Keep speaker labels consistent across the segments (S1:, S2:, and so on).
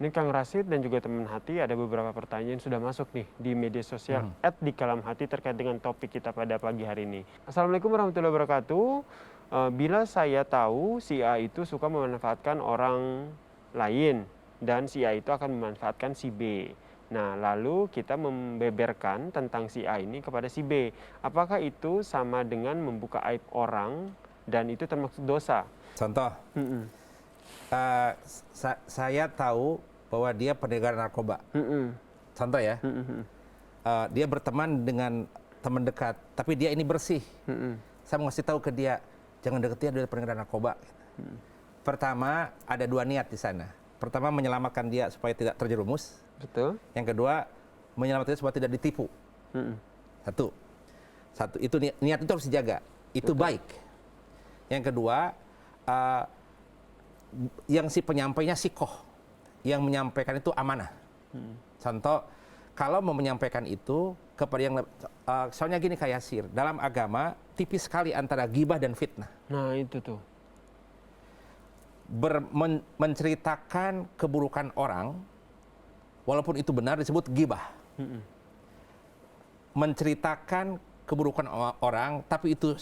S1: Ini Kang Rasid dan juga teman hati, ada beberapa pertanyaan yang sudah masuk nih di media sosial @dikalamhati terkait dengan topik kita pada pagi hari ini. Assalamualaikum warahmatullahi wabarakatuh. Bila saya tahu si A itu suka memanfaatkan orang lain dan si A itu akan memanfaatkan si B. Nah, lalu kita membeberkan tentang si A ini kepada si B. Apakah itu sama dengan membuka aib orang dan itu termasuk dosa?
S2: Contoh, saya tahu bahwa dia peredaran narkoba. Contoh ya, dia berteman dengan teman dekat, tapi dia ini bersih. Saya mau ngasih tahu ke dia, jangan deketi dia peredaran narkoba. Pertama, ada dua niat di sana. Pertama, menyelamatkan dia supaya tidak terjerumus.
S1: Betul.
S2: Yang kedua, menyelamatkan dia supaya tidak ditipu. Satu itu niat itu harus dijaga. Itu baik. Yang kedua, yang si penyampainya sikoh, yang menyampaikan itu amanah. Contoh, kalau mau menyampaikan itu kepada yang soalnya gini kayak Yasir, dalam agama tipis sekali antara gibah dan fitnah.
S1: Nah itu tuh.
S2: Menceritakan keburukan orang, walaupun itu benar disebut gibah. Menceritakan keburukan orang, tapi itu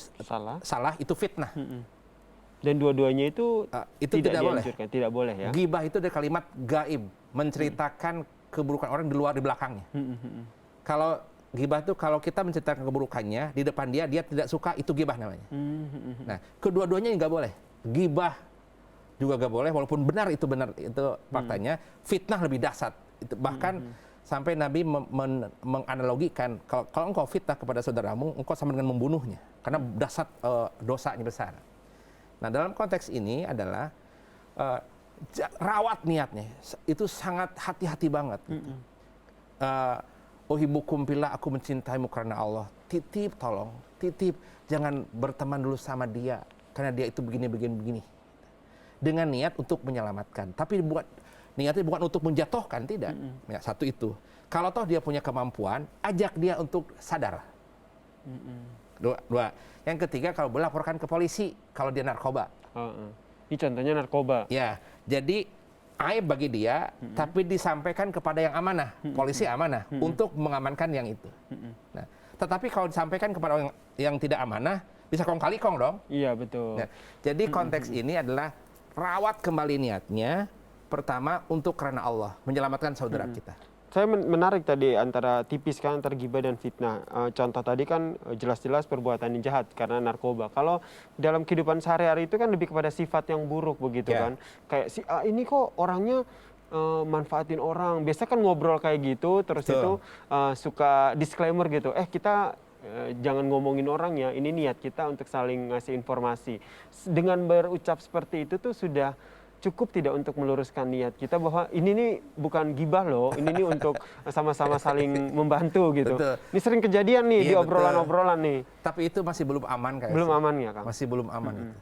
S2: salah itu fitnah.
S1: Dan dua-duanya itu tidak
S2: boleh.
S1: Tidak boleh ya.
S2: Gibah itu dari kalimat gaib, menceritakan keburukan orang di luar di belakangnya. Kalau gibah itu kalau kita menceritakan keburukannya di depan dia tidak suka, itu gibah namanya. Nah, kedua-duanya nggak boleh. Gibah juga nggak boleh, walaupun benar itu faktanya. Fitnah lebih dahsyat. Itu bahkan sampai Nabi menganalogikan kalau engkau fitnah kepada saudaramu, engkau sama dengan membunuhnya, karena dahsyat dosanya besar. Nah, dalam konteks ini adalah rawat niatnya, itu sangat hati-hati banget. Uhibbukum fillah, aku mencintaimu karena Allah. Titip, tolong, titip, jangan berteman dulu sama dia karena dia itu begini. Dengan niat untuk menyelamatkan, tapi niatnya bukan untuk menjatuhkan, tidak. Ya, satu itu. Kalau toh dia punya kemampuan, ajak dia untuk sadar. Dua. Yang ketiga, kalau boleh laporkan ke polisi kalau dia narkoba.
S1: Ini contohnya narkoba.
S2: Ya, jadi aib bagi dia, tapi disampaikan kepada yang amanah, polisi amanah, untuk mengamankan yang itu. Nah, tetapi kalau disampaikan kepada orang yang tidak amanah, bisa kong kali kong dong.
S1: Iya, betul.
S2: Nah, jadi konteks ini adalah rawat kembali niatnya, pertama untuk karena Allah, menyelamatkan saudara kita.
S1: Saya menarik tadi antara tipis kan antara gibah dan fitnah. Contoh tadi kan jelas-jelas perbuatan yang jahat karena narkoba. Kalau dalam kehidupan sehari-hari itu kan lebih kepada sifat yang buruk begitu kan. Kayak si ini kok orangnya manfaatin orang. Biasa kan ngobrol kayak gitu, terus itu suka disclaimer gitu. Kita jangan ngomongin orangnya. Ini niat kita untuk saling ngasih informasi. Dengan berucap seperti itu tuh sudah cukup tidak untuk meluruskan niat kita bahwa ini nih bukan gibah loh, ini nih untuk sama-sama saling membantu gitu.
S2: Betul.
S1: Ini sering kejadian nih di obrolan-obrolan nih.
S2: Tapi itu masih belum aman kayak.
S1: Belum aman ya, Kang?
S2: Masih belum aman itu.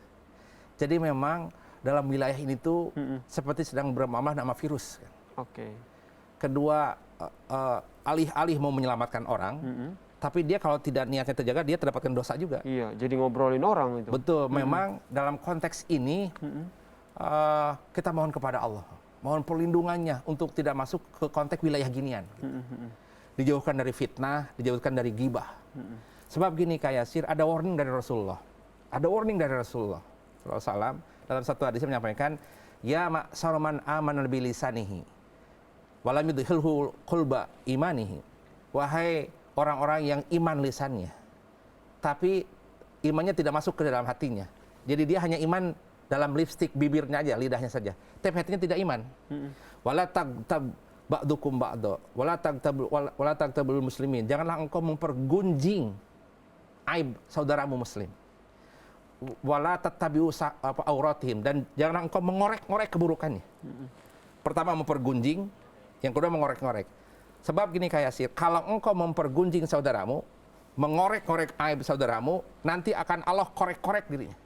S2: Jadi memang dalam wilayah ini tuh seperti sedang bermuamalah sama virus.
S1: Oke.
S2: Kedua, alih-alih mau menyelamatkan orang, tapi dia kalau tidak niatnya terjaga, dia terdapatkan dosa juga.
S1: Iya, jadi ngobrolin orang itu.
S2: Betul, memang dalam konteks ini kita mohon kepada Allah, mohon perlindungannya untuk tidak masuk ke konteks wilayah ginian. Dijauhkan dari fitnah, dijauhkan dari gibah. Sebab gini kayak Yasir, ada warning dari Rasulullah. Ada warning dari Rasulullah SAW dalam satu hadis menyampaikan, ya ma'syar man amana bi lisanihi wa lam yudkhilhu qulba imanihi. Wahai orang-orang yang iman lisannya, tapi imannya tidak masuk ke dalam hatinya. Jadi dia hanya iman dalam lipstik bibirnya aja, lidahnya saja. Tapi hatinya tidak iman. Wala tagtab ba'dukum ba'da, wala tagtabul muslimin. Janganlah engkau mempergunjing aib saudaramu muslim. Wala tattabi'u auratihim, dan janganlah engkau mengorek-ngorek keburukannya. Pertama mempergunjing, yang kedua mengorek-ngorek. Sebab gini kayak Yasir, kalau engkau mempergunjing saudaramu, mengorek-ngorek aib saudaramu, nanti akan Allah korek-korek dirinya.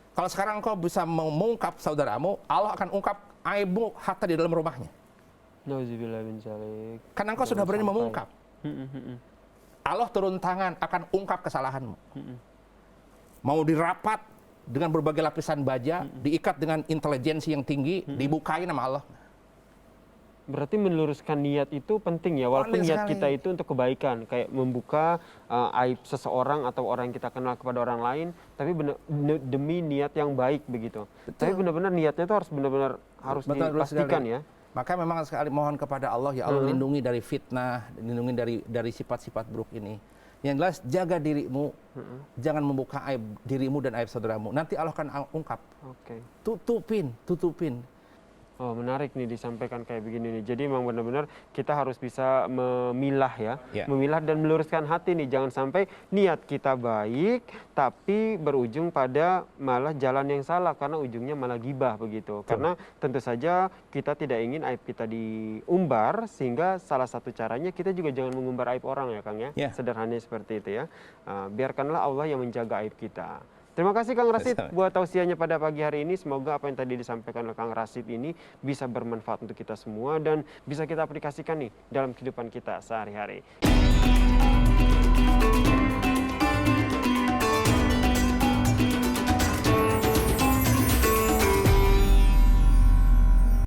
S2: Kalau sekarang engkau bisa mengungkap saudaramu, Allah akan ungkap aibmu hatta di dalam rumahnya.
S1: Nauzubillah min dzalik.
S2: Karena engkau sudah berani mengungkap. Allah turun tangan akan ungkap kesalahanmu. Mau dirapat dengan berbagai lapisan baja, diikat dengan intelijensi yang tinggi, dibukain sama Allah.
S1: Berarti meluruskan niat itu penting ya, walaupun
S2: Penting
S1: niat
S2: sekali.
S1: kita itu untuk kebaikan, kayak membuka aib seseorang atau orang yang kita kenal kepada orang lain, tapi demi niat yang baik begitu. Tapi benar-benar niatnya itu harus benar-benar harus
S2: Betul
S1: dipastikan
S2: sekali.
S1: ya.
S2: Maka memang sekali mohon kepada Allah, ya Allah lindungi dari fitnah, lindungi dari sifat-sifat buruk ini. Yang jelas jaga dirimu, jangan membuka aib dirimu dan aib saudaramu. Nanti Allah akan ungkap.
S1: Oke.
S2: Tutupin.
S1: Oh, menarik nih disampaikan kayak begini nih. Jadi memang benar-benar kita harus bisa memilah ya,
S2: Ya.
S1: memilah dan meluruskan hati nih. Jangan sampai niat kita baik, tapi berujung pada malah jalan yang salah karena ujungnya malah gibah begitu. Karena tentu saja kita tidak ingin aib kita diumbar, sehingga salah satu caranya kita juga jangan mengumbar aib orang ya Kang ya.
S2: Ya.
S1: Sederhananya seperti itu ya. Biarkanlah Allah yang menjaga aib kita. Terima kasih Kang Rashid buat tausiahnya pada pagi hari ini. Semoga apa yang tadi disampaikan oleh Kang Rashid ini bisa bermanfaat untuk kita semua dan bisa kita aplikasikan nih dalam kehidupan kita sehari-hari.